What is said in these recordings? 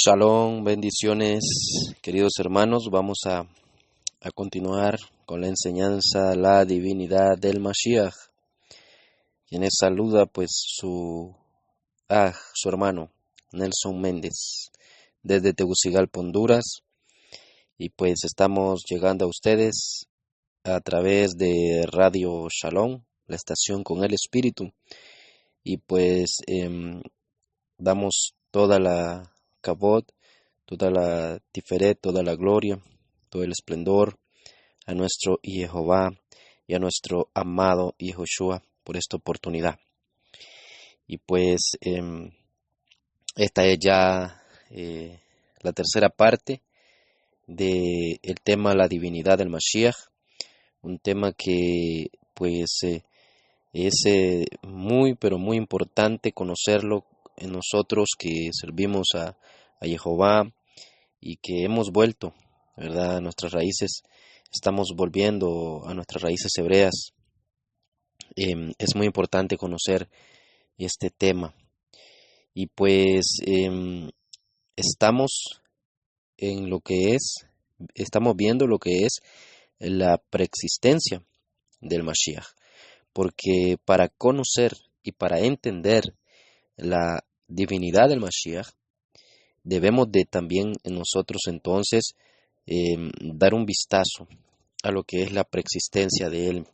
Shalom, bendiciones, queridos hermanos. Vamos a continuar con la enseñanza, la divinidad del Mashiach. Quienes saluda pues su hermano Nelson Méndez desde Tegucigalpa, Honduras. Y pues estamos llegando a ustedes a través de Radio Shalom, la estación con el Espíritu. Y pues damos toda la kavod, toda la tiferet, toda la gloria, todo el esplendor a nuestro Jehová y a nuestro amado Yehoshua por esta oportunidad. Y pues esta es ya la tercera parte del tema la divinidad del Mashiach, un tema que pues es muy pero muy importante conocerlo en nosotros que servimos a Jehová y que hemos vuelto, ¿verdad? A nuestras raíces, estamos volviendo a nuestras raíces hebreas. Es muy importante conocer este tema. Y pues estamos estamos viendo lo que es la preexistencia del Mashiach. Porque para conocer y para entender la divinidad del Mashiach, debemos de también nosotros entonces dar un vistazo a lo que es la preexistencia de Él,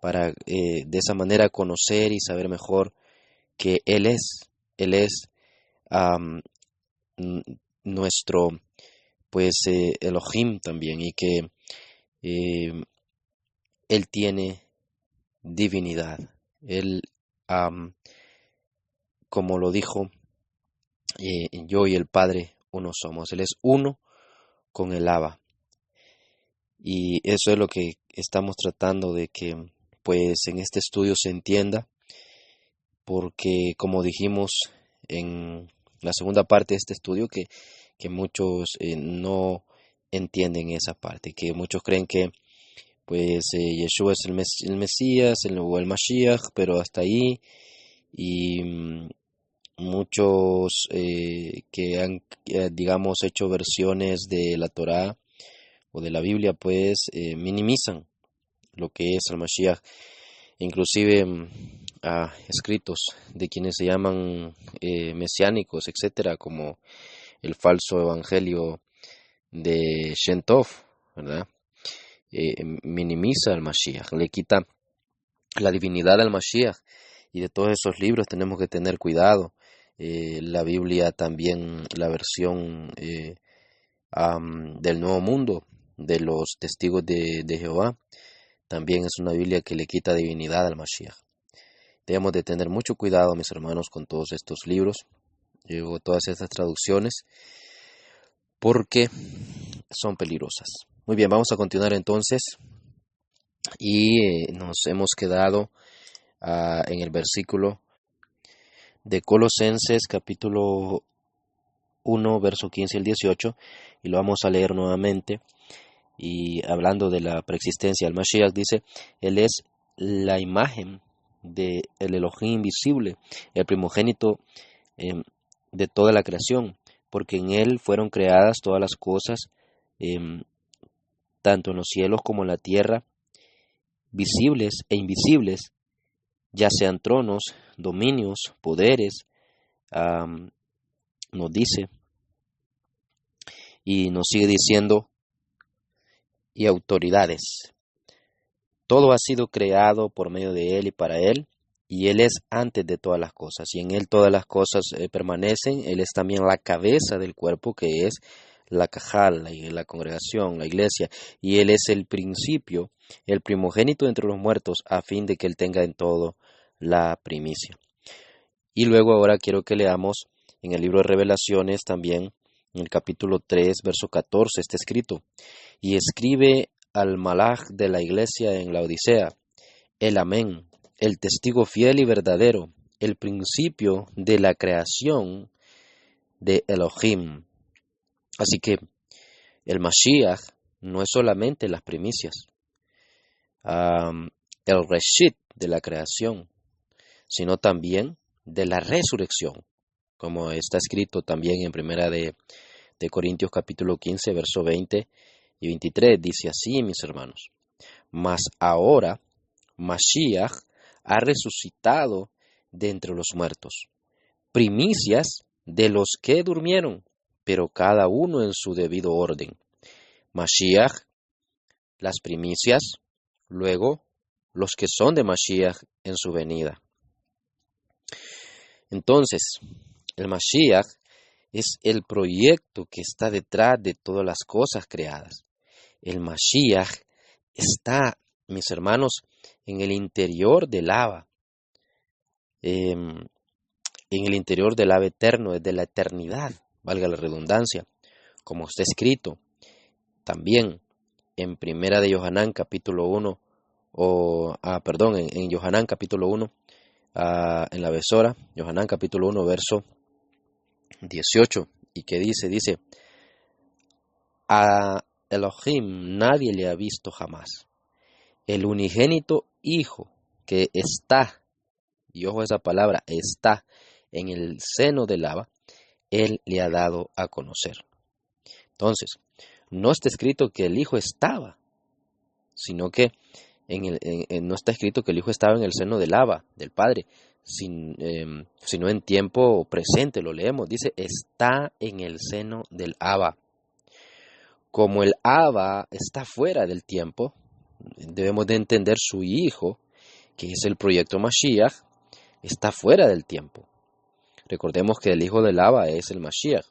para de esa manera conocer y saber mejor que Él es nuestro pues Elohim también, y que Él tiene divinidad. Él, como lo dijo, yo y el Padre uno somos. Él es uno con el Abba. Y eso es lo que estamos tratando de que pues en este estudio se entienda, porque como dijimos en la segunda parte de este estudio, que muchos no entienden esa parte, que muchos creen que pues Yeshua es el Mesías, o el Mashiach, pero hasta ahí, y muchos que han, digamos, hecho versiones de la Torá o de la Biblia, pues minimizan lo que es el Mashiach, inclusive a escritos de quienes se llaman mesiánicos, etcétera, como el falso evangelio de Shentov, ¿verdad? Minimiza al Mashiach, le quita la divinidad al Mashiach, y de todos esos libros tenemos que tener cuidado. La Biblia también, la versión del Nuevo Mundo, de los testigos de Jehová, también es una Biblia que le quita divinidad al Mashiach. Debemos de tener mucho cuidado, mis hermanos, con todos estos libros, todas estas traducciones, porque son peligrosas. Muy bien, vamos a continuar entonces, y nos hemos quedado en el versículo de Colosenses capítulo 1, verso 15 al 18, y lo vamos a leer nuevamente. Y hablando de la preexistencia del Mashiach, dice: Él es la imagen del Elohim invisible, el primogénito de toda la creación, porque en Él fueron creadas todas las cosas, tanto en los cielos como en la tierra, visibles e invisibles, ya sean tronos, dominios, poderes, nos dice, y nos sigue diciendo, y autoridades. Todo ha sido creado por medio de Él y para Él, y Él es antes de todas las cosas, y en Él todas las cosas permanecen. Él es también la cabeza del cuerpo, que es la cajal, la congregación, la iglesia, y Él es el principio, el primogénito entre los muertos, a fin de que Él tenga en todo la primicia. Y luego ahora quiero que leamos en el libro de Revelaciones también, en el capítulo 3, verso 14, está escrito: y escribe al malaj de la iglesia en la Odisea, el Amén, el testigo fiel y verdadero, el principio de la creación de Elohim. Así que el Mashiach no es solamente las primicias, el Reshit de la creación, sino también de la resurrección. como está escrito también en Primera de Corintios capítulo 15, verso 20 y 23. Dice así, mis hermanos: mas ahora Mashiach ha resucitado de entre los muertos, primicias de los que durmieron, pero cada uno en su debido orden. Mashiach, las primicias, luego los que son de Mashiach en su venida. Entonces, el Mashiach es el proyecto que está detrás de todas las cosas creadas. El Mashiach está, mis hermanos, en el interior del Abba, en el interior del Abba eterno, desde la eternidad, valga la redundancia, como está escrito también en Primera de Yohanan capítulo 1, en Yohanan capítulo 1, en la Besora, Yohanan capítulo 1, verso 18, y que dice, a Elohim nadie le ha visto jamás, el unigénito Hijo que está, y ojo a esa palabra, está en el seno del Abba, Él le ha dado a conocer. Entonces, no está escrito que el Hijo estaba, sino que no está escrito que el Hijo estaba en el seno del Abba, del Padre, sino en tiempo presente, lo leemos, dice, está en el seno del Abba. Como el Abba está fuera del tiempo, debemos de entender su Hijo, que es el proyecto Mashiach, está fuera del tiempo. Recordemos que el Hijo del Abba es el Mashiach,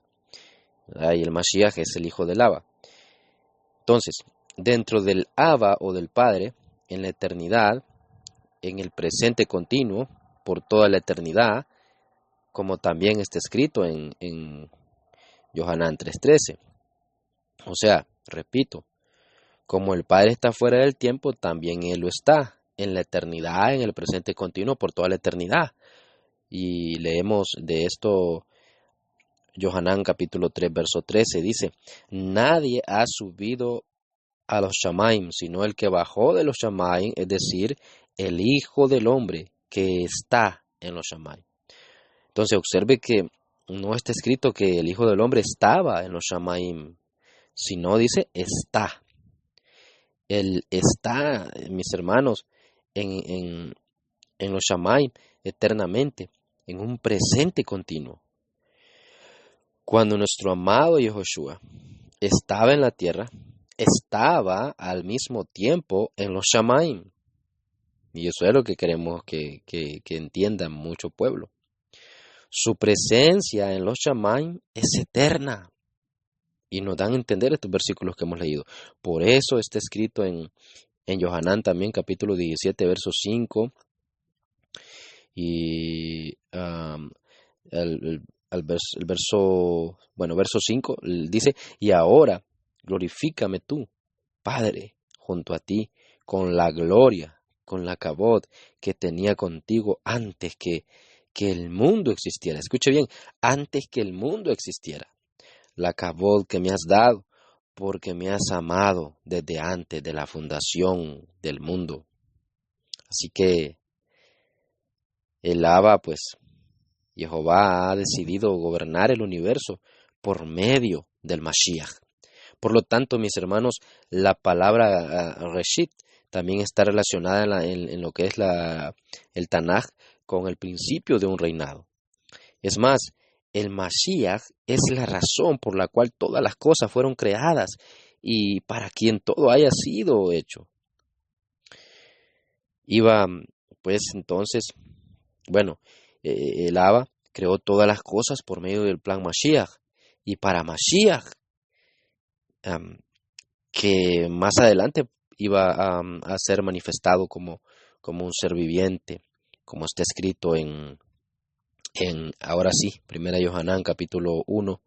¿verdad? Y el Mashiach es el Hijo del Abba. Entonces, dentro del Abba o del Padre, en la eternidad, en el presente continuo, por toda la eternidad, como también está escrito en Yohanan 3:13. O sea, repito, como el Padre está fuera del tiempo, también Él lo está, en la eternidad, en el presente continuo, por toda la eternidad. Y leemos de esto Yohanan capítulo 3, verso 13, dice, nadie ha subido a los Shamaim, sino el que bajó de los Shamaim, es decir, el Hijo del Hombre que está en los Shamaim. Entonces observe que no está escrito que el Hijo del Hombre estaba en los Shamaim, sino dice está. Él está, mis hermanos, en los Shamaim eternamente, en un presente continuo. Cuando nuestro amado Yehoshua estaba en la tierra, estaba al mismo tiempo en los Shamaim. Y eso es lo que queremos que entienda mucho pueblo. Su presencia en los Shamaim es eterna. Y nos dan a entender estos versículos que hemos leído. Por eso está escrito en Yohanan también, capítulo 17, verso 5. Y verso 5, dice, y ahora glorifícame tú, Padre, junto a ti, con la gloria, con la kabod que tenía contigo antes que el mundo existiera. Escuche bien, antes que el mundo existiera. La kabod que me has dado, porque me has amado desde antes de la fundación del mundo. Así que el Abba, pues, Jehová ha decidido gobernar el universo por medio del Mashiach. Por lo tanto, mis hermanos, la palabra Reshit también está relacionada en lo que es el Tanaj con el principio de un reinado. Es más, el Mashiach es la razón por la cual todas las cosas fueron creadas y para quien todo haya sido hecho. El Abba creó todas las cosas por medio del plan Mashiach. Y para Mashiach, que más adelante iba a ser manifestado como un ser viviente, como está escrito ahora sí, Primera Yohanan capítulo 1,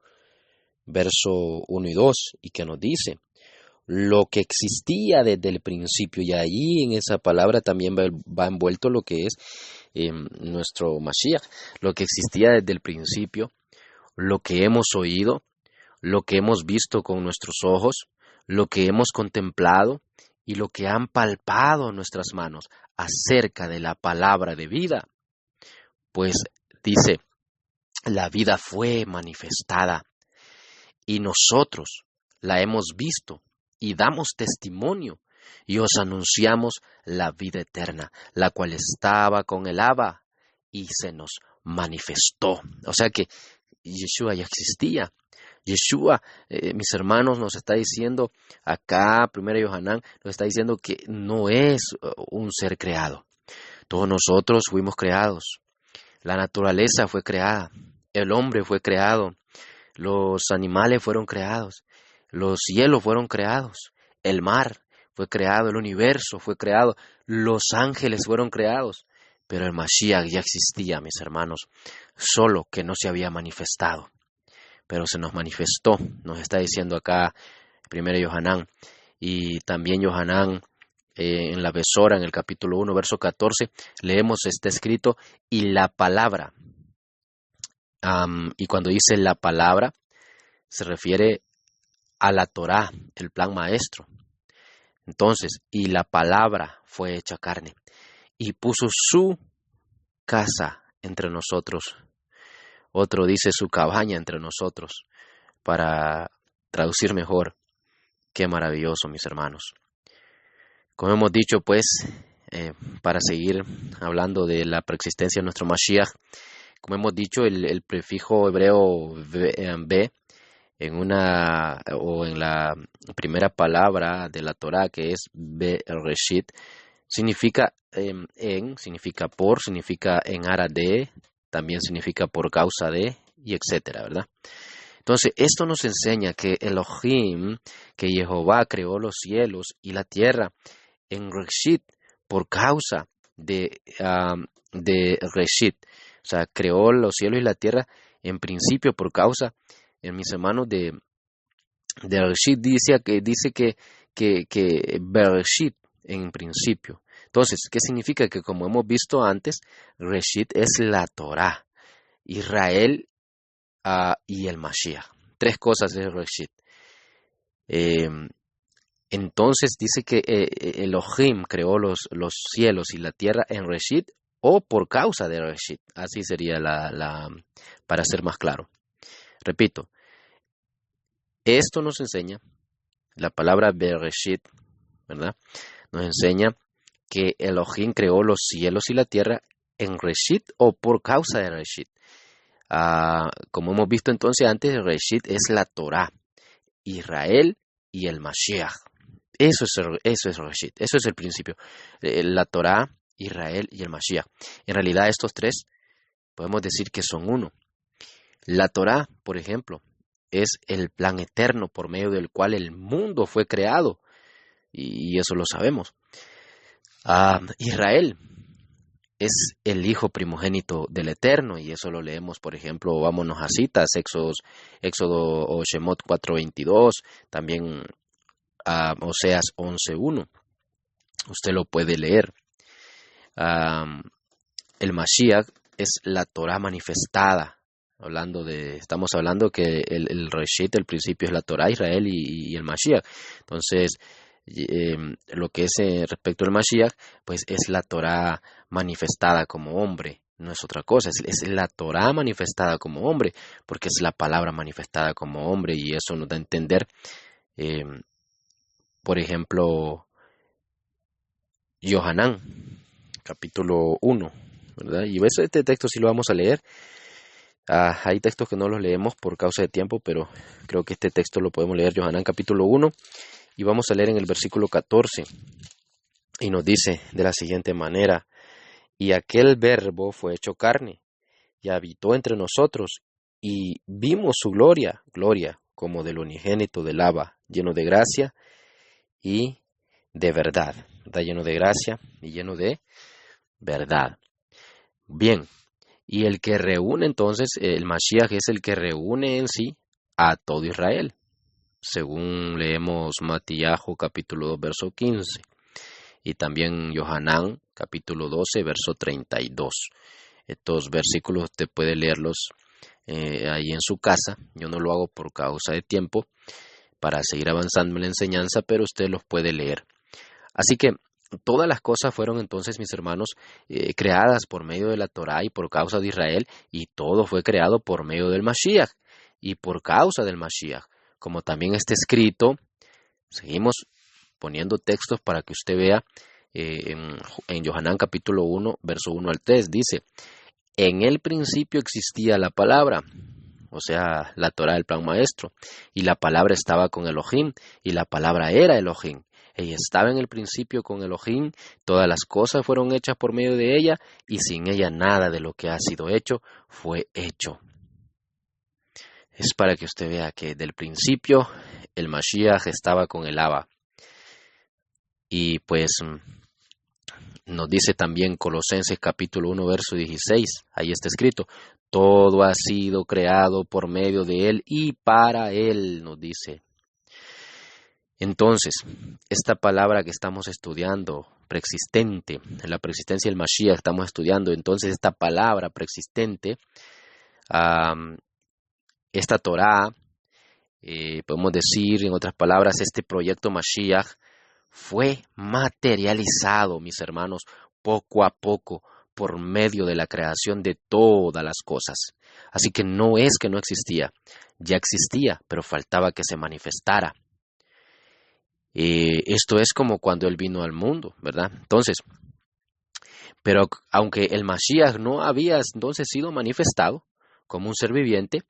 verso 1 y 2, y que nos dice, lo que existía desde el principio, y ahí en esa palabra también va envuelto lo que es nuestro Mashiach, lo que existía desde el principio, lo que hemos oído, lo que hemos visto con nuestros ojos, lo que hemos contemplado y lo que han palpado nuestras manos acerca de la palabra de vida. Pues dice la vida fue manifestada y nosotros la hemos visto y damos testimonio y os anunciamos la vida eterna, la cual estaba con el Abba y se nos manifestó. O sea que Yeshua ya existía. Yeshua, mis hermanos, nos está diciendo acá, 1 Yohanan, nos está diciendo que no es un ser creado. Todos nosotros fuimos creados. La naturaleza fue creada. El hombre fue creado. Los animales fueron creados. Los cielos fueron creados. El mar fue creado. El universo fue creado. Los ángeles fueron creados. Pero el Mashiach ya existía, mis hermanos, solo que no se había manifestado. Pero se nos manifestó, nos está diciendo acá 1 Yohanan. Y también Yohanan, en la Besora, en el capítulo 1, verso 14, leemos este escrito, y la palabra. Y cuando dice la palabra, se refiere a la Torá, el plan maestro. Entonces, y la palabra fue hecha carne, y puso su casa entre nosotros. Otro dice su cabaña entre nosotros, para traducir mejor. Qué maravilloso, mis hermanos. Como hemos dicho, pues, para seguir hablando de la preexistencia de nuestro Mashiach, como hemos dicho, el prefijo hebreo B en la primera palabra de la Torá, que es Bereshit, significa significa por, significa en ara de, también significa por causa de, y etcétera, ¿verdad? Entonces, esto nos enseña que Elohim, que Jehová creó los cielos y la tierra en Reshit, por causa de Reshit. O sea, creó los cielos y la tierra en principio por causa, en mis hermanos, de Reshit dice que Bereshit en principio. Entonces, ¿qué significa? Que como hemos visto antes, Reshit es la Torá, Israel y el Mashiach. Tres cosas de Reshit. Entonces dice que Elohim creó los cielos y la tierra en Reshit o por causa de Reshit. Así sería para ser más claro. Repito, esto nos enseña, la palabra Bereshit, ¿verdad? Nos enseña que Elohim creó los cielos y la tierra en Reshit o por causa de Reshit. Como hemos visto entonces antes, Reshit es la Torá, Israel y el Mashiach. Eso es Reshit, eso es el principio. La Torá, Israel y el Mashiach. En realidad estos tres podemos decir que son uno. La Torá, por ejemplo, es el plan eterno por medio del cual el mundo fue creado. Y eso lo sabemos. Israel es el hijo primogénito del Eterno, y eso lo leemos, por ejemplo, vámonos a citas, Éxodo o Shemot 4:22, también Oseas 11:1. Usted lo puede leer. El Mashiach es la Torá manifestada. Estamos hablando que el Reshit, el principio, es la Torá, Israel y el Mashiach. Entonces, lo que es respecto al Mashiach, pues es la Torá manifestada como hombre, no es otra cosa, es la Torá manifestada como hombre, porque es la palabra manifestada como hombre, y eso nos da a entender, por ejemplo, Yohanan, capítulo 1, ¿verdad? Y este texto sí lo vamos a leer. Hay textos que no los leemos por causa de tiempo, pero creo que este texto lo podemos leer, Yohanan capítulo 1, y vamos a leer en el versículo 14, y nos dice de la siguiente manera: y aquel verbo fue hecho carne, y habitó entre nosotros, y vimos su gloria como del unigénito del Abba, lleno de gracia y de verdad. Está lleno de gracia y lleno de verdad. Bien, y el que reúne entonces, el Mashiach es el que reúne en sí a todo Israel, según leemos Matíajo capítulo 2, verso 15, y también Yohanan capítulo 12, verso 32. Estos versículos usted puede leerlos ahí en su casa. Yo no lo hago por causa de tiempo, para seguir avanzando en la enseñanza, pero usted los puede leer. Así que todas las cosas fueron entonces, mis hermanos, creadas por medio de la Torá y por causa de Israel, y todo fue creado por medio del Mashiach y por causa del Mashiach. Como también está escrito, seguimos poniendo textos para que usted vea, en Yohanan capítulo 1, verso 1 al 3, dice: en el principio existía la palabra, o sea, la Torá, el plan maestro, y la palabra estaba con Elohim, y la palabra era Elohim. Ella estaba en el principio con Elohim, todas las cosas fueron hechas por medio de ella, y sin ella nada de lo que ha sido hecho fue hecho. Es para que usted vea que del principio el Mashiach estaba con el Abba. Y pues nos dice también Colosenses capítulo 1, verso 16, ahí está escrito: todo ha sido creado por medio de Él y para Él, nos dice. Entonces, esta palabra que estamos estudiando, preexistente, en la preexistencia del Mashiach estamos estudiando, entonces esta palabra preexistente, esta Torá, podemos decir en otras palabras, este proyecto Mashiach fue materializado, mis hermanos, poco a poco, por medio de la creación de todas las cosas. Así que no es que no existía, ya existía, pero faltaba que se manifestara. Esto es como cuando Él vino al mundo, ¿verdad? Entonces, pero aunque el Mashiach no había entonces sido manifestado como un ser viviente,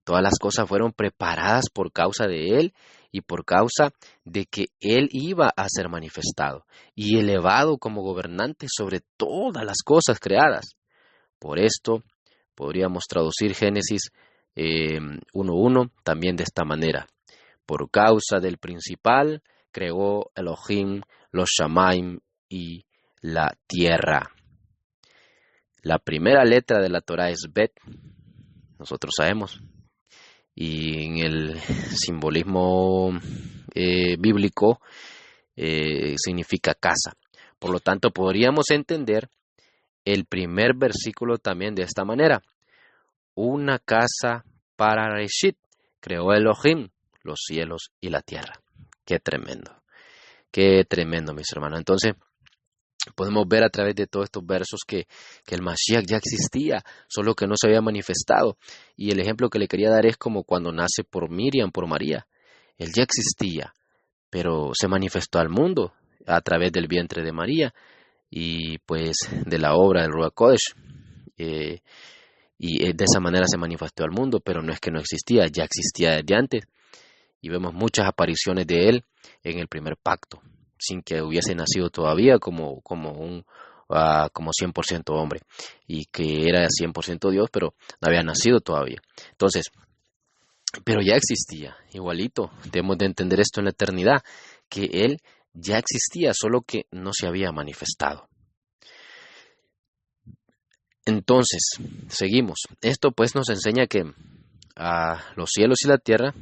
todas las cosas fueron preparadas por causa de Él y por causa de que Él iba a ser manifestado y elevado como gobernante sobre todas las cosas creadas. Por esto podríamos traducir Génesis 1:1 también de esta manera: por causa del principal creó Elohim los Shamaim y la tierra. La primera letra de la Torá es Bet, nosotros sabemos, y en el simbolismo bíblico significa casa. Por lo tanto, podríamos entender el primer versículo también de esta manera: una casa para Reshit creó Elohim los cielos y la tierra. Qué tremendo, mis hermanos. Entonces, podemos ver a través de todos estos versos que el Mashiach ya existía, solo que no se había manifestado. Y el ejemplo que le quería dar es como cuando nace por Miriam, por María. Él ya existía, pero se manifestó al mundo a través del vientre de María y pues de la obra del Ruach Kodesh. Y de esa manera se manifestó al mundo, pero no es que no existía, ya existía desde antes. Y vemos muchas apariciones de Él en el primer pacto, sin que hubiese nacido todavía como 100% hombre, y que era 100% Dios, pero no había nacido todavía. Entonces, pero ya existía, igualito, debemos de entender esto en la eternidad, que Él ya existía, solo que no se había manifestado. Entonces, seguimos. Esto pues nos enseña que los cielos y la tierra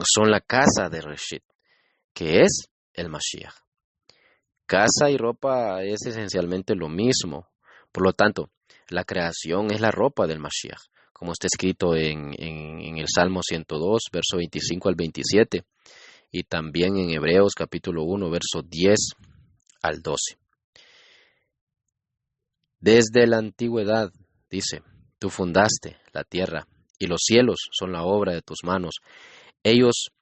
son la casa de Reshit, que es el Mashiach. Casa y ropa es esencialmente lo mismo. Por lo tanto, la creación es la ropa del Mashiach, como está escrito en el Salmo 102, verso 25 al 27, y también en Hebreos capítulo 1, verso 10 al 12. Desde la antigüedad, dice, tú fundaste la tierra, y los cielos son la obra de tus manos. Ellos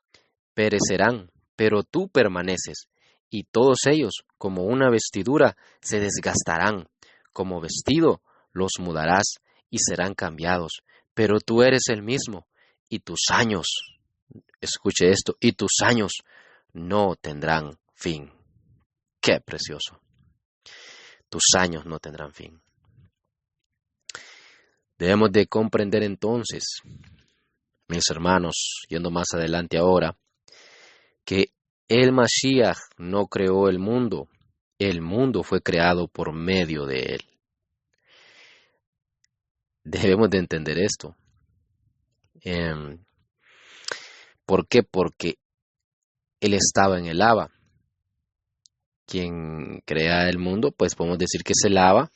perecerán, pero tú permaneces, y todos ellos, como una vestidura, se desgastarán. Como vestido los mudarás y serán cambiados, pero tú eres el mismo, y tus años, escuche esto, y tus años no tendrán fin. ¡Qué precioso! Tus años no tendrán fin. Debemos de comprender entonces, mis hermanos, yendo más adelante ahora, que el Mashiach no creó el mundo fue creado por medio de él. Debemos de entender esto. ¿Por qué? Porque él estaba en el Abba. Quien crea el mundo, pues podemos decir que es el Abba,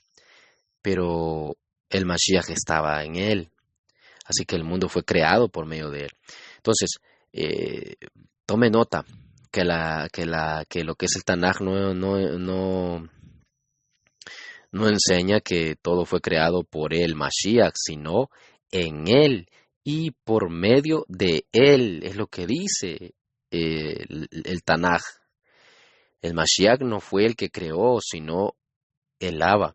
pero el Mashiach estaba en él. Así que el mundo fue creado por medio de él. Entonces, tome nota, que lo que es el Tanaj no enseña que todo fue creado por el Mashiach, sino en él y por medio de él, es lo que dice el Tanaj. El Mashiach no fue el que creó, sino el Abba.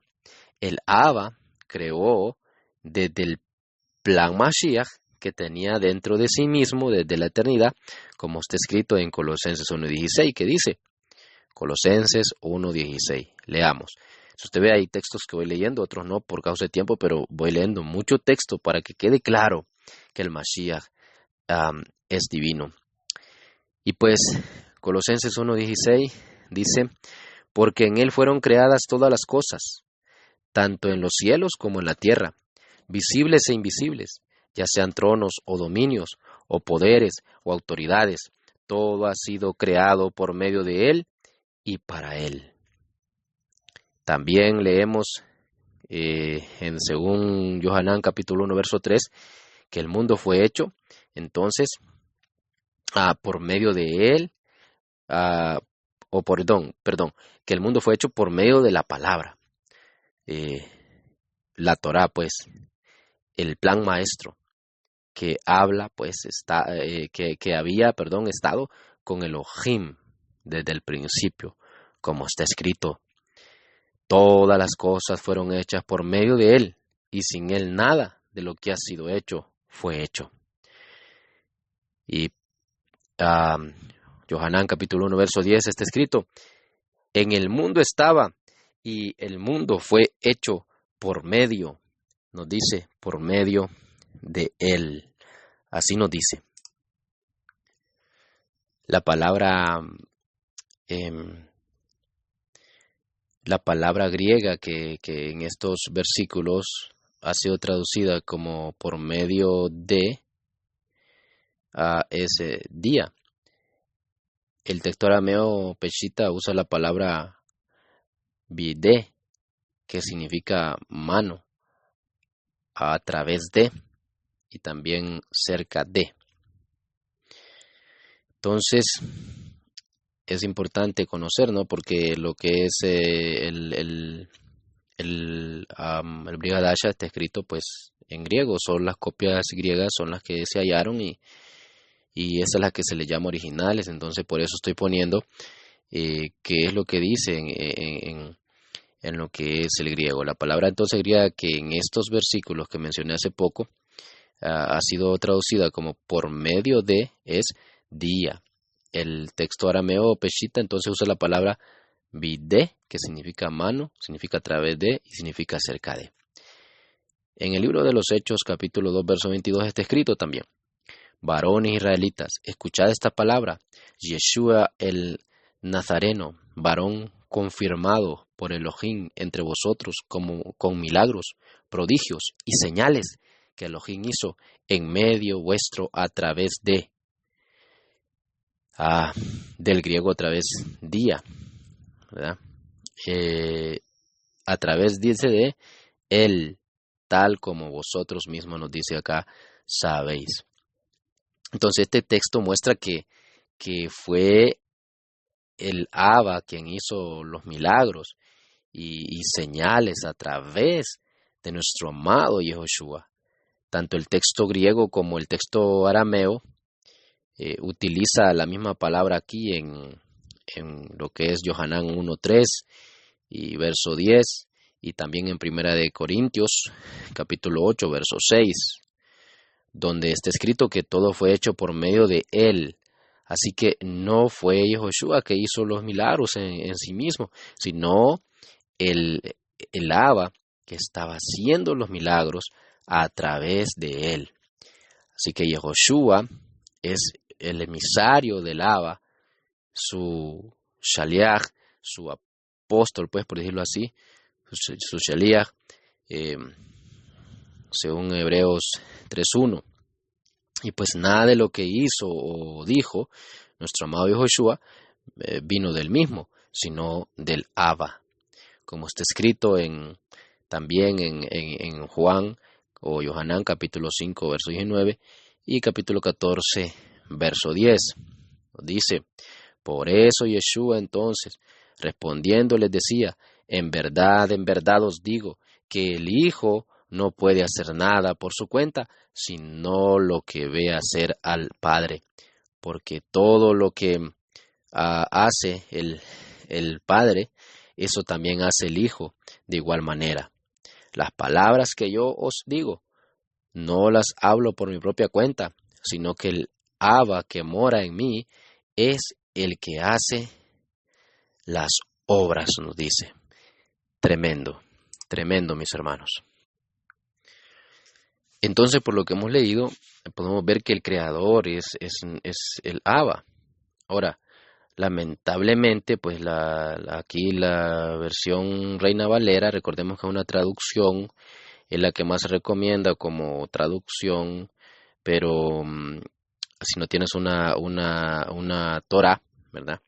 El Abba creó desde el plan Mashiach que tenía dentro de sí mismo desde la eternidad, como está escrito en Colosenses 1:16, que dice, Colosenses 1:16, leamos. Si usted ve, hay textos que voy leyendo, otros no por causa de tiempo, pero voy leyendo mucho texto para que quede claro que el Mashiach es divino. Y pues, Colosenses 1:16 dice, porque en él fueron creadas todas las cosas, tanto en los cielos como en la tierra, visibles e invisibles, ya sean tronos o dominios, o poderes o autoridades. Todo ha sido creado por medio de él y para él. También leemos según Yohanan capítulo 1 verso 3 que el mundo fue hecho entonces por medio de él, que el mundo fue hecho por medio de la palabra, la Torá, pues, el plan maestro que habla, pues, que había estado con Elohim desde el principio, como está escrito. Todas las cosas fueron hechas por medio de él, y sin él nada de lo que ha sido hecho fue hecho. Y Yohanan capítulo 1 verso 10 está escrito, en el mundo estaba, y el mundo fue hecho por medio, nos dice, por medio de él. Así nos dice. La palabra griega que en estos versículos ha sido traducida como por medio de ese día. El texto arameo Peshita usa la palabra bidé, que significa mano, a través de, y también cerca de. Entonces, es importante conocer, ¿no? Porque lo que es el Brit Hadasha está escrito, pues, en griego. Son las copias griegas, son las que se hallaron y esas es las que se le llama originales. Entonces, por eso estoy poniendo qué es lo que dice en lo que es el griego. La palabra entonces griega que en estos versículos que mencioné hace poco ha sido traducida como por medio de es día. El texto arameo Peshita entonces usa la palabra bidé, que significa mano, significa a través de y significa cerca de. En el libro de los Hechos, capítulo 2, verso 22, está escrito también, varones israelitas, escuchad esta palabra, Yeshua el Nazareno, varón confirmado por Elohim entre vosotros con milagros, prodigios y señales que Elohim hizo en medio vuestro a través de, del griego a través día, ¿verdad? A través, dice, de él, tal como vosotros mismos, nos dice acá, sabéis. Entonces este texto muestra que fue el Abba quien hizo los milagros y señales a través de nuestro amado Yehoshua. Tanto el texto griego como el texto arameo utiliza la misma palabra aquí en lo que es Yohanan 1:3 y verso 10, y también en Primera de Corintios, capítulo 8, verso 6, donde está escrito que todo fue hecho por medio de él. Así que no fue Yehoshua que hizo los milagros en sí mismo, sino el Abba que estaba haciendo los milagros a través de él. Así que Yehoshua es el emisario del Abba, su shaliach, su apóstol, pues por decirlo así, su shaliach, según Hebreos 3:1. Y pues nada de lo que hizo o dijo nuestro amado Yehoshua vino del mismo, sino del Abba, como está escrito también en Juan o Yohanan capítulo 5 verso 19 y capítulo 14 verso 10. Dice, Por eso Yeshua entonces, respondiendo, les decía, en verdad os digo, que el Hijo no puede hacer nada por su cuenta, sino lo que ve hacer al Padre. Porque todo lo que hace el Padre, eso también hace el Hijo de igual manera. Las palabras que yo os digo, no las hablo por mi propia cuenta, sino que el Abba que mora en mí es el que hace las obras, nos dice. Tremendo, tremendo, mis hermanos. Entonces, por lo que hemos leído, podemos ver que el Creador es el Abba. Ahora, lamentablemente, pues aquí la versión Reina Valera, recordemos que es una traducción, es la que más se recomienda como traducción, pero si no tienes una Torah, ¿verdad?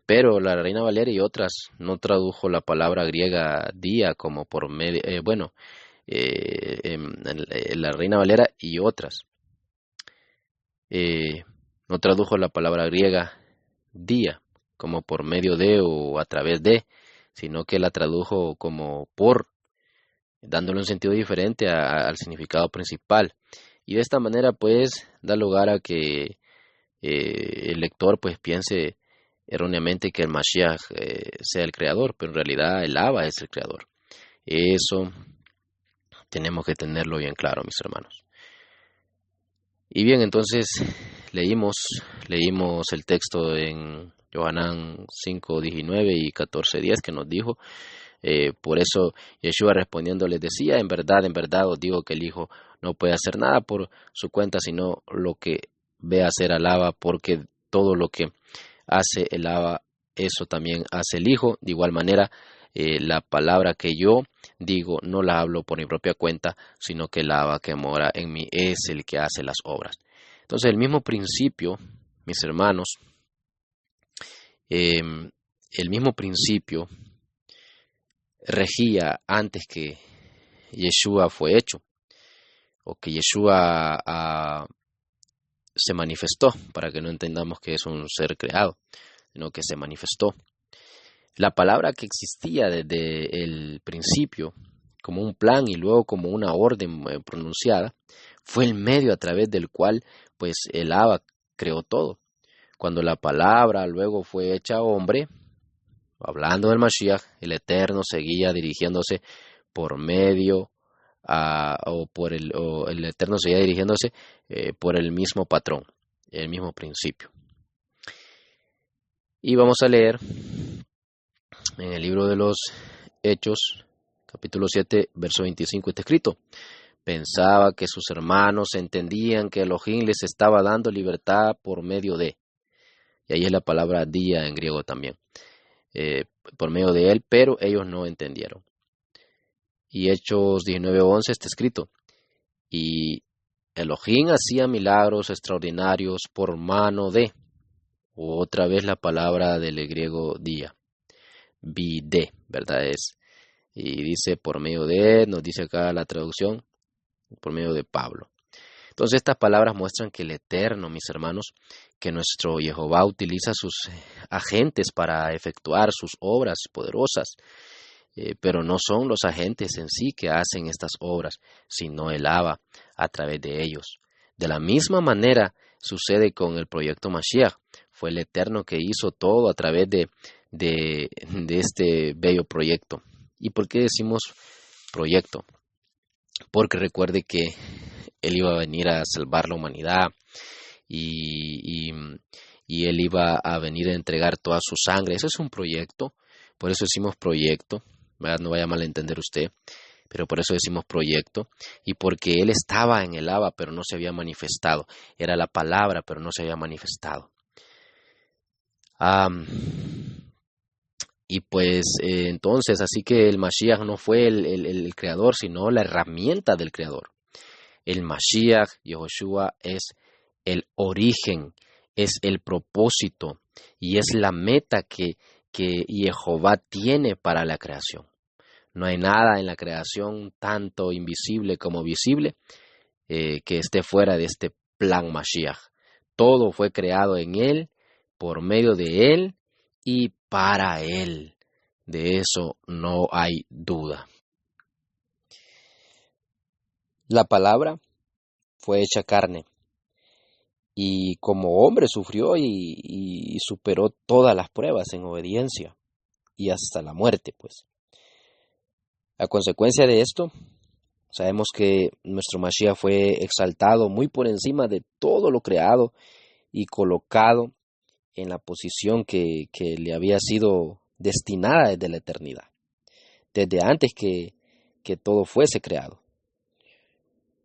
Pero la Reina Valera y otras no tradujo la palabra griega día como por medio, la Reina Valera y otras no tradujo la palabra griega día como por medio de o a través de, sino que la tradujo como por, dándole un sentido diferente al significado principal. Y de esta manera pues da lugar a que el lector pues piense erróneamente que el Mashiach sea el creador, pero en realidad el Abba es el creador. Eso tenemos que tenerlo bien claro, mis hermanos. Y bien, entonces leímos el texto en Yohanan 5:19 y 14:10 que nos dijo, por eso Yeshua respondiendo les decía, en verdad os digo que el Hijo no puede hacer nada por su cuenta, sino lo que ve hacer al Abba, porque todo lo que hace el Abba, eso también hace el Hijo. De igual manera, la palabra que yo digo no la hablo por mi propia cuenta, sino que el Abba que mora en mí es el que hace las obras. Entonces, el mismo principio, mis hermanos, el mismo principio regía antes que Yeshua fue hecho, o que Yeshua se manifestó, para que no entendamos que es un ser creado, sino que se manifestó. La palabra que existía desde el principio, como un plan y luego como una orden pronunciada, fue el medio a través del cual pues el Abba creó todo. Cuando la palabra luego fue hecha hombre, hablando del Mashiach, el Eterno seguía dirigiéndose por medio el Eterno seguía dirigiéndose por el mismo patrón, el mismo principio. Y vamos a leer en el libro de los Hechos, capítulo 7, verso 25, está escrito: pensaba que sus hermanos entendían que Elohim les estaba dando libertad por medio de, y ahí es la palabra día en griego también, por medio de él, pero ellos no entendieron. Y Hechos 19:11 está escrito: y Elohim hacía milagros extraordinarios por mano de, otra vez la palabra del griego día, bide, ¿verdad? Y dice por medio de, nos dice acá la traducción, por medio de Pablo. Entonces estas palabras muestran que el Eterno, mis hermanos, que nuestro Jehová utiliza sus agentes para efectuar sus obras poderosas, pero no son los agentes en sí que hacen estas obras, sino el Abba a través de ellos. De la misma manera sucede con el proyecto Mashiach. Fue el Eterno que hizo todo a través de este bello proyecto. ¿Y por qué decimos proyecto? Porque recuerde que Él iba a venir a salvar la humanidad y Él iba a venir a entregar toda su sangre. Eso es un proyecto, por eso decimos proyecto, ¿verdad? No vaya a malentender usted, pero por eso decimos proyecto, y porque Él estaba en el Abba, pero no se había manifestado. Era la palabra, pero no se había manifestado. Y pues entonces, así que el Mashiach no fue el creador, sino la herramienta del creador. El Mashiach, Yehoshua, es el origen, es el propósito y es la meta que Jehová tiene para la creación. No hay nada en la creación, tanto invisible como visible, que esté fuera de este plan Mashiach. Todo fue creado en Él por medio de Él y para Él. De eso no hay duda. La palabra fue hecha carne y como hombre sufrió y superó todas las pruebas en obediencia y hasta la muerte, pues. A consecuencia de esto, sabemos que nuestro Mashiach fue exaltado muy por encima de todo lo creado y colocado en la posición que le había sido destinada desde la eternidad, desde antes que todo fuese creado.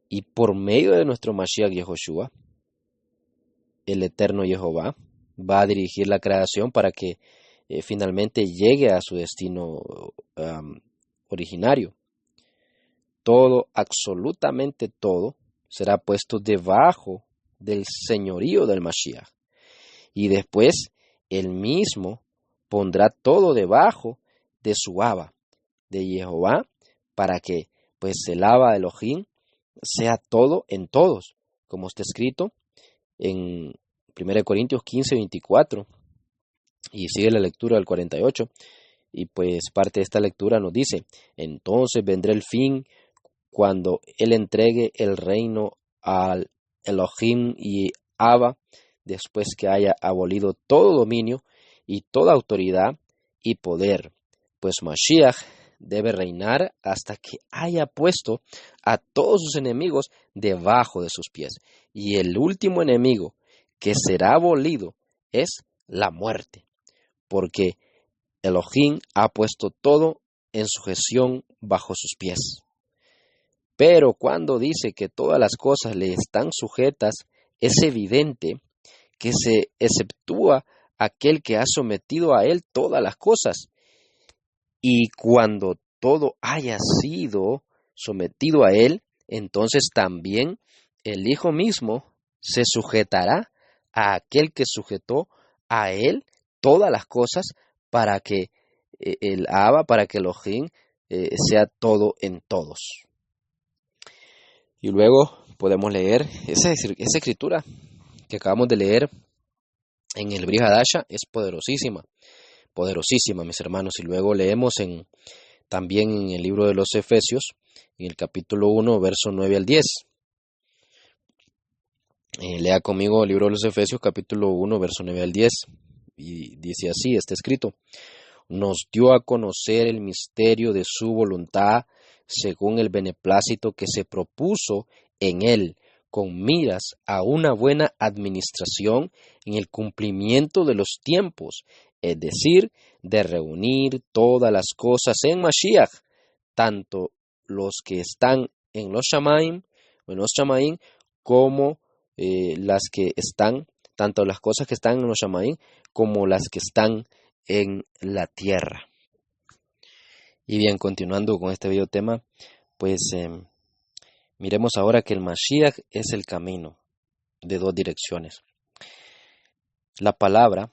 Y por medio de nuestro Mashiach Yehoshua, el eterno Jehová va a dirigir la creación para que finalmente llegue a su destino originario. Todo, absolutamente todo, será puesto debajo del señorío del Mashiach. Y después, él mismo pondrá todo debajo de su Abba, de Jehová, para que, pues, el Abba Elohim sea todo en todos, como está escrito en 1 Corintios 15, 24, y sigue la lectura del 48, y pues parte de esta lectura nos dice: entonces vendrá el fin, cuando Él entregue el reino al Elohim y Abba, después que haya abolido todo dominio y toda autoridad y poder, pues Mashiach debe reinar hasta que haya puesto a todos sus enemigos debajo de sus pies. Y el último enemigo que será abolido es la muerte, porque Elohim ha puesto todo en sujeción bajo sus pies. Pero cuando dice que todas las cosas le están sujetas, es evidente que se exceptúa aquel que ha sometido a él todas las cosas. Y cuando todo haya sido sometido a él, entonces también el Hijo mismo se sujetará a aquel que sujetó a él todas las cosas, para que el Abba, para que Elohim sea todo en todos. Y luego podemos leer esa escritura que acabamos de leer en el Brit Hadasha, es poderosísima, mis hermanos. Y luego leemos también en el libro de los Efesios, en el capítulo 1, verso 9 al 10. Lea conmigo el libro de los Efesios, capítulo 1, verso 9 al 10. Y dice así, está escrito: nos dio a conocer el misterio de su voluntad, según el beneplácito que se propuso en él, con miras a una buena administración en el cumplimiento de los tiempos, es decir, de reunir todas las cosas en Mashiach, tanto los que están en los Shamaim, como las que están, tanto las cosas que están en los Shamaim como las que están en la tierra. Y bien, continuando con este video tema, pues miremos ahora que el Mashiach es el camino de dos direcciones. La palabra,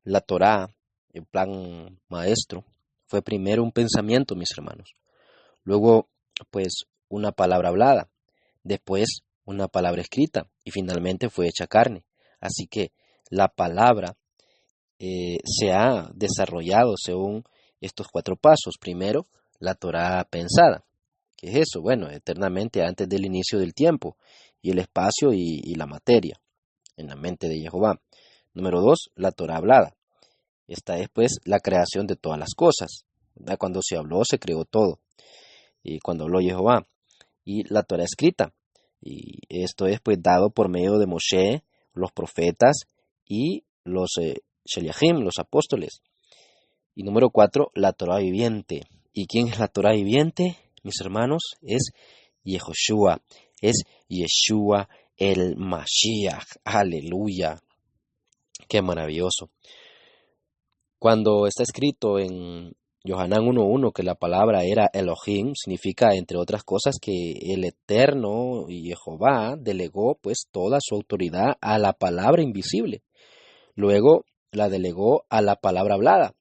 la Torá, el plan maestro, fue primero un pensamiento, mis hermanos. Luego, pues, una palabra hablada. Después, una palabra escrita. Y finalmente fue hecha carne. Así que la palabra se ha desarrollado según estos 4 pasos. Primero, la Torá pensada. ¿Qué es eso? Bueno, eternamente antes del inicio del tiempo y el espacio y la materia en la mente de Jehová. Número 2, la Torá hablada. Esta es pues la creación de todas las cosas. Cuando se habló, se creó todo. Y cuando habló Jehová. Y la Torá escrita. Y esto es pues dado por medio de Moshe, los profetas y los Sheliachim, los apóstoles. Y número 4, la Torá viviente. ¿Y quién es la Torá viviente, mis hermanos? Es Yehoshua, es Yeshua el Mashiach. Aleluya. Qué maravilloso. Cuando está escrito en Yohanan 1.1 que la palabra era Elohim, significa, entre otras cosas, que el eterno Jehová delegó pues toda su autoridad a la palabra invisible. Luego la delegó a la palabra hablada,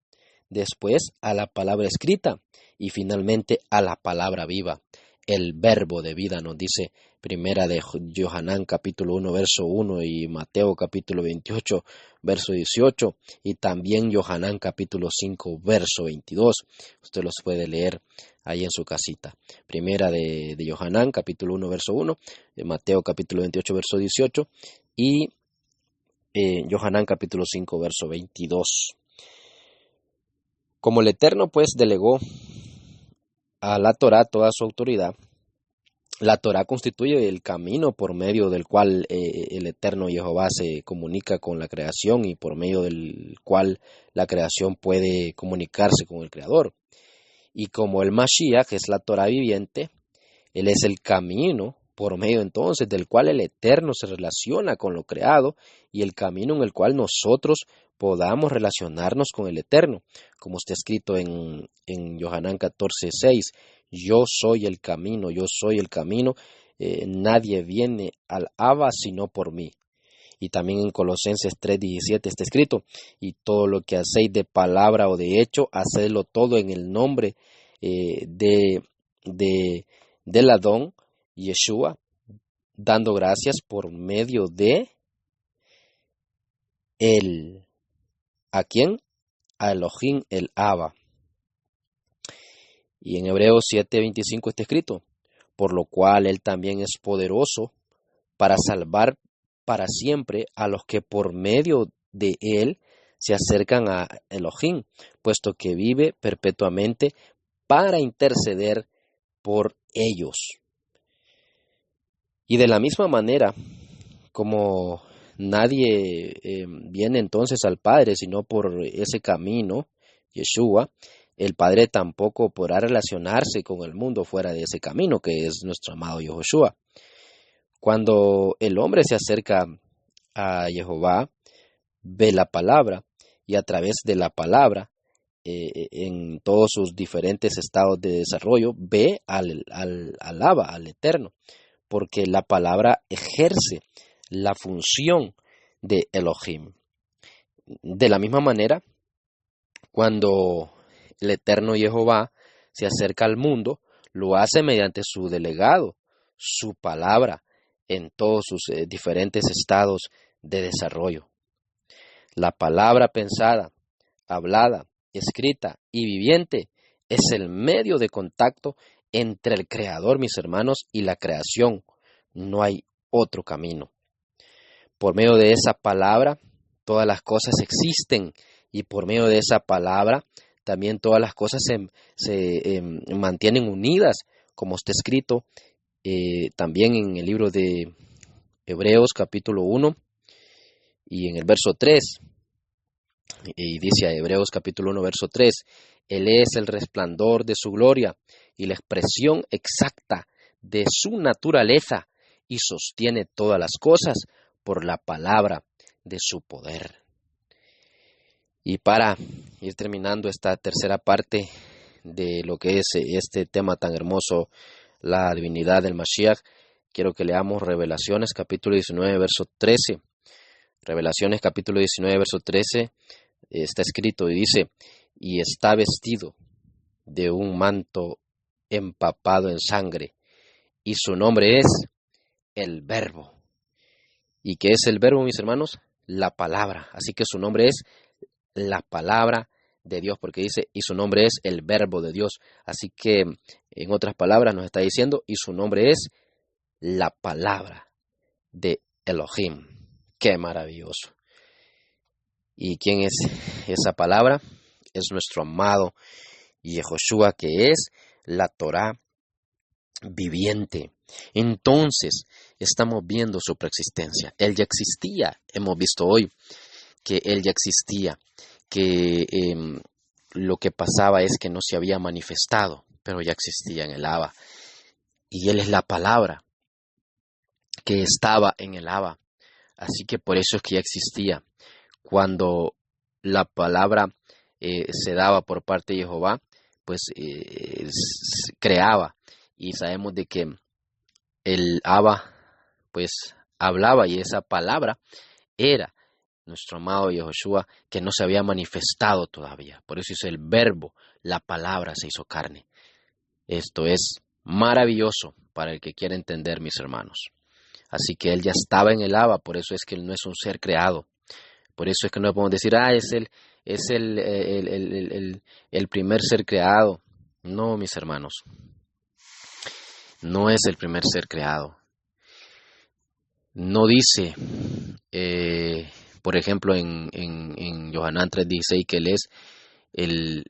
después a la palabra escrita y finalmente a la palabra viva. el verbo de vida, nos dice primera de Yohanan capítulo 1 verso 1 y Mateo capítulo 28 verso 18 y también Yohanan capítulo 5 verso 22. Usted los puede leer ahí en su casita. Primera de Yohanan capítulo 1 verso 1, Mateo capítulo 28 verso 18 y Yohanan capítulo 5 verso 22. Como el Eterno pues delegó a la Torá toda su autoridad, la Torá constituye el camino por medio del cual el Eterno Jehová se comunica con la creación y por medio del cual la creación puede comunicarse con el Creador. Y como el Mashiach, que es la Torá viviente, Él es el camino por medio entonces del cual el Eterno se relaciona con lo creado y el camino en el cual nosotros podamos relacionarnos con el Eterno, como está escrito en Yohanan 14:6, yo soy el camino, nadie viene al Abba sino por mí. Y también en Colosenses 3:17 está escrito, y todo lo que hacéis de palabra o de hecho, hacedlo todo en el nombre del Adón, Yeshua, dando gracias por medio de él. ¿A quién? A Elohim el Abba. Y en Hebreos 7:25 está escrito, por lo cual él también es poderoso para salvar para siempre a los que por medio de él se acercan a Elohim, puesto que vive perpetuamente para interceder por ellos. Y de la misma manera, como nadie viene entonces al Padre sino por ese camino, Yeshua, el Padre tampoco podrá relacionarse con el mundo fuera de ese camino que es nuestro amado Yahushua. Cuando el hombre se acerca a Jehová, ve la palabra y a través de la palabra, en todos sus diferentes estados de desarrollo, ve al Abba, al Eterno, porque la palabra ejerce la función de Elohim. De la misma manera, cuando el Eterno Jehová se acerca al mundo, lo hace mediante su delegado, su palabra, en todos sus diferentes estados de desarrollo. La palabra pensada, hablada, escrita y viviente es el medio de contacto entre el Creador, mis hermanos, y la creación. No hay otro camino. Por medio de esa palabra, todas las cosas existen y por medio de esa palabra, también todas las cosas se mantienen unidas, como está escrito también en el libro de Hebreos capítulo 1 y en el verso 3. Y dice a Hebreos capítulo 1 verso 3, Él es el resplandor de su gloria y la expresión exacta de su naturaleza y sostiene todas las cosas por la palabra de su poder. Y para ir terminando esta tercera parte de lo que es este tema tan hermoso, la divinidad del Mashiach, quiero que leamos Revelaciones capítulo 19 verso 13. Revelaciones capítulo 19 verso 13 está escrito y dice, y está vestido de un manto empapado en sangre, y su nombre es el Verbo. ¿Y qué es el Verbo, mis hermanos? La palabra. Así que su nombre es la palabra de Dios, porque dice, y su nombre es el Verbo de Dios. Así que, en otras palabras, nos está diciendo, y su nombre es la palabra de Elohim. ¡Qué maravilloso! ¿Y quién es esa palabra? Es nuestro amado Yehoshua, que es la Torá viviente. Entonces, estamos viendo su preexistencia. Él ya existía. Hemos visto hoy que Él ya existía, que lo que pasaba es que no se había manifestado, pero ya existía en el Abba. Y Él es la palabra que estaba en el Abba. Así que por eso es que ya existía. Cuando la palabra se daba por parte de Jehová, pues creaba. Y sabemos de que el Abba pues hablaba y esa palabra era nuestro amado Yehoshua, que no se había manifestado todavía. Por eso es el verbo, la palabra se hizo carne. Esto es maravilloso para el que quiera entender, mis hermanos. Así que Él ya estaba en el Abba, por eso es que Él no es un ser creado. Por eso es que no podemos decir, es el primer ser creado. No, mis hermanos, no es el primer ser creado. No dice, por ejemplo, en Yohanan 3:16 que Él es el,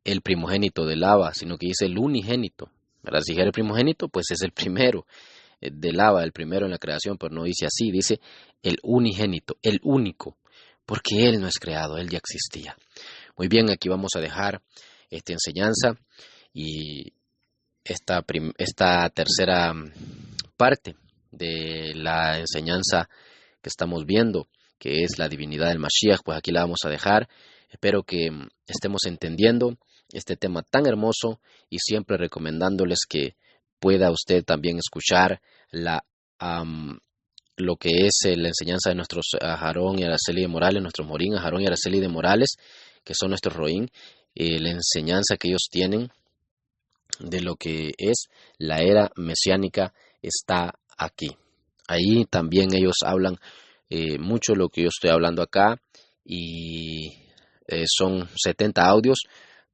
el primogénito del Abba, sino que dice el unigénito. ¿Verdad? Si dijera el primogénito, pues es el primero del Abba, el primero en la creación, pero no dice así, dice el unigénito, el único, porque Él no es creado, Él ya existía. Muy bien, aquí vamos a dejar esta enseñanza y esta tercera parte de la enseñanza que estamos viendo, que es la divinidad del Mashiach, pues aquí la vamos a dejar. Espero que estemos entendiendo este tema tan hermoso y siempre recomendándoles que pueda usted también escuchar lo que es la enseñanza de nuestros Aarón y Araceli de Morales, nuestros Morín, Aarón y Araceli de Morales, que son nuestros Roín, la enseñanza que ellos tienen de lo que es la era mesiánica está aquí. Ahí también ellos hablan mucho lo que yo estoy hablando acá y son 70 audios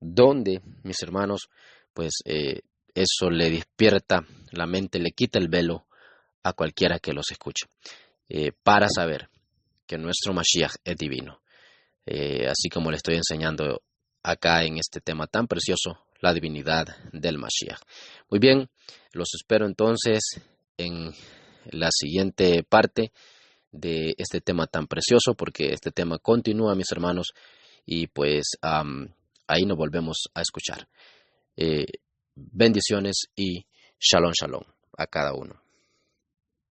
donde, mis hermanos, pues eso le despierta la mente, le quita el velo a cualquiera que los escuche, para saber que nuestro Mashiach es divino, así como le estoy enseñando acá en este tema tan precioso, la divinidad del Mashiach. Muy bien, los espero entonces en la siguiente parte de este tema tan precioso, porque este tema continúa, mis hermanos, y pues ahí nos volvemos a escuchar. Bendiciones y shalom, shalom a cada uno.